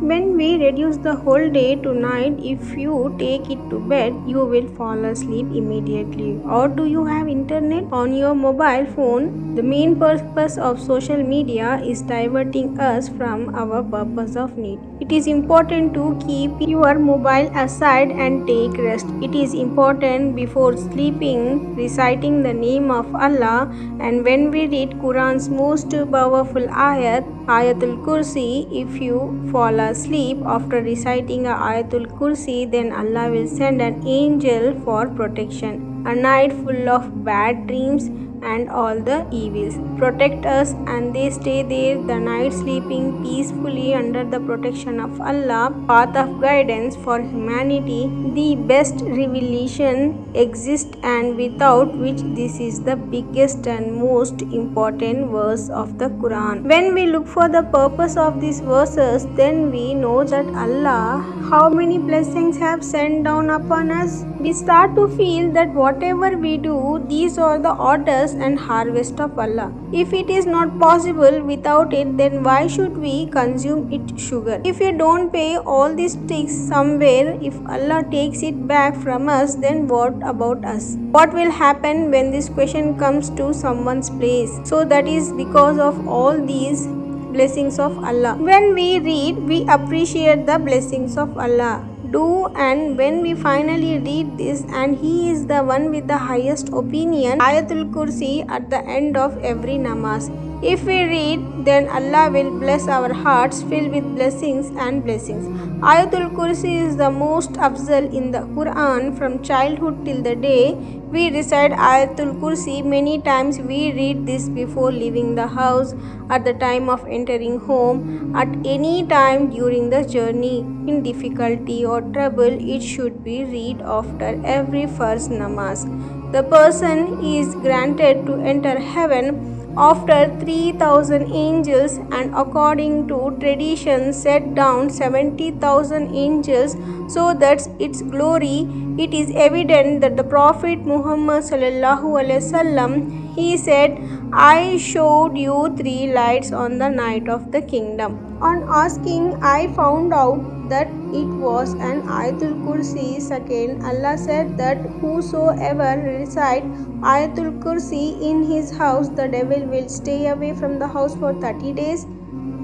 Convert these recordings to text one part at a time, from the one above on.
When we reduce the whole day to night, if you take it to bed, you will fall asleep immediately. Or do you have internet on your mobile phone? The main purpose of social media is diverting us from our purpose of need. It is important to keep your mobile aside and take rest. It is important before sleeping, reciting the name of Allah, and when we read Quran's most powerful ayat, Ayat Al-Kursi, if you fall asleep after reciting ayatul-kursi, then Allah will send an angel for protection. A night full of bad dreams and all the evils. Protect us, and they stay there the night sleeping peacefully under the protection of Allah. Path of guidance for humanity, the best revelation exists, and without which this is the biggest and most important verse of the Quran. When we look for the purpose of these verses, then we know that Allah, how many blessings have sent down upon us. We start to feel that whatever we do, these are the orders and harvest of Allah. If it is not possible without it, then why should we consume it sugar? If you don't pay all these things somewhere, if Allah takes it back from us, then what about us? What will happen when this question comes to someone's place? So that is because of all these blessings of Allah. When we read, we appreciate the blessings of Allah. And when we finally read this, and He is the one with the highest opinion, Ayatul-Kursi at the end of every namaz. If we read, then Allah will bless our hearts filled with blessings and blessings. Ayatul-Kursi is the most afzal in the Quran. From childhood till the day we recite Ayatul-Kursi many times. We read this before leaving the house, at the time of entering home, at any time during the journey. In difficulty or trouble, it should be read after every first namaz. The person is granted to enter heaven after 3,000 angels, and according to tradition set down 70,000 angels, so that's its glory. It is evident that the Prophet Muhammad sallallahu alaihi wasallam, he said, I showed you 3 lights on the night of the kingdom. On asking, I found out that it was an Ayatul Kursi. Second, Allah said that whosoever recite Ayatul Kursi in his house, the devil will stay away from the house for 30 days,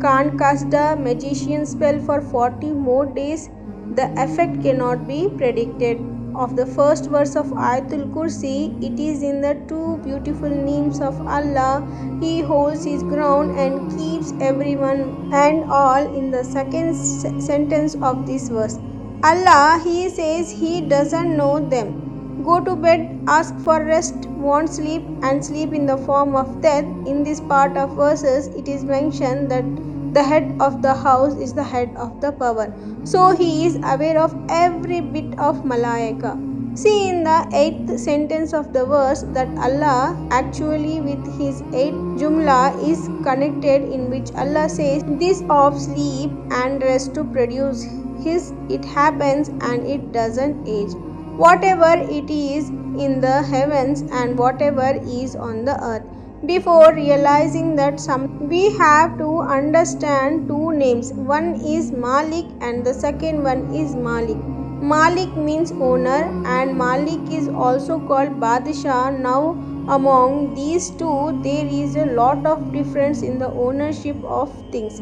can't cast the magician spell for 40 more days. The effect cannot be predicted. Of the first verse of Ayatul Kursi, it is in the 2 beautiful names of Allah. He holds his ground and keeps everyone and all. In the second sentence of this verse, Allah, He says He doesn't know them. Go to bed, ask for rest, want sleep, and sleep in the form of death. In this part of verses, it is mentioned that the head of the house is the head of the power. So He is aware of every bit of Malaika. See in the 8th sentence of the verse that Allah actually with His 8th Jumla is connected, in which Allah says this of sleep and rest to produce His, it happens and it doesn't age. Whatever it is in the heavens and whatever is on the earth. Before realizing that we have to understand 2 names. One is Malik and the second one is Malik. Malik means owner, and Malik is also called Badshah. Now among these 2 there is a lot of difference in the ownership of things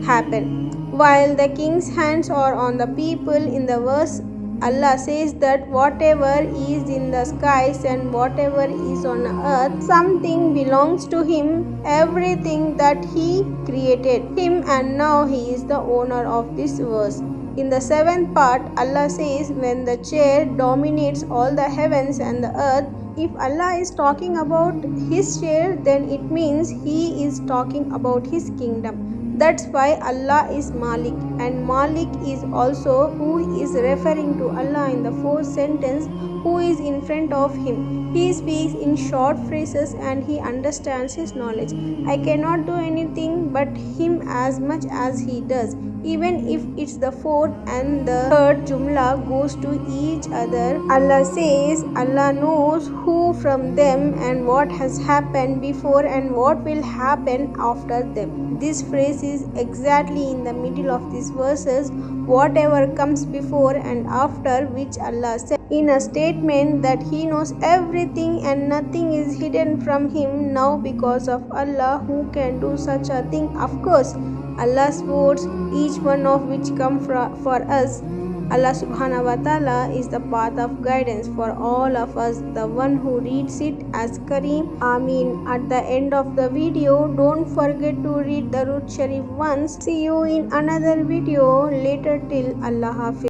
happen. While the king's hands are on the people, in the verse Allah says that whatever is in the skies and whatever is on earth, something belongs to Him, everything that He created Him, and now He is the owner of this verse. In the 7th part, Allah says when the chair dominates all the heavens and the earth, if Allah is talking about His chair, then it means He is talking about His kingdom. That's why Allah is Malik, and Malik is also who is referring to Allah in the 4th sentence, who is in front of Him. He speaks in short phrases and He understands His knowledge. I cannot do anything but Him as much as He does. even if it's the fourth and the third jumla goes to each other. Allah says Allah knows who from them and what has happened before and what will happen after them. This phrase is exactly in the middle of these verses, whatever comes before and after, which Allah said in a statement that He knows everything and nothing is hidden from Him. Now, because of Allah, who can do such a thing? Of course, Allah's words, each one of which come for us. Allah subhanahu wa ta'ala is the path of guidance for all of us, the one who reads it as Kareem. Ameen. At the end of the video, don't forget to read the Root Sharif once. See you in another video later. Till Allah Hafiz.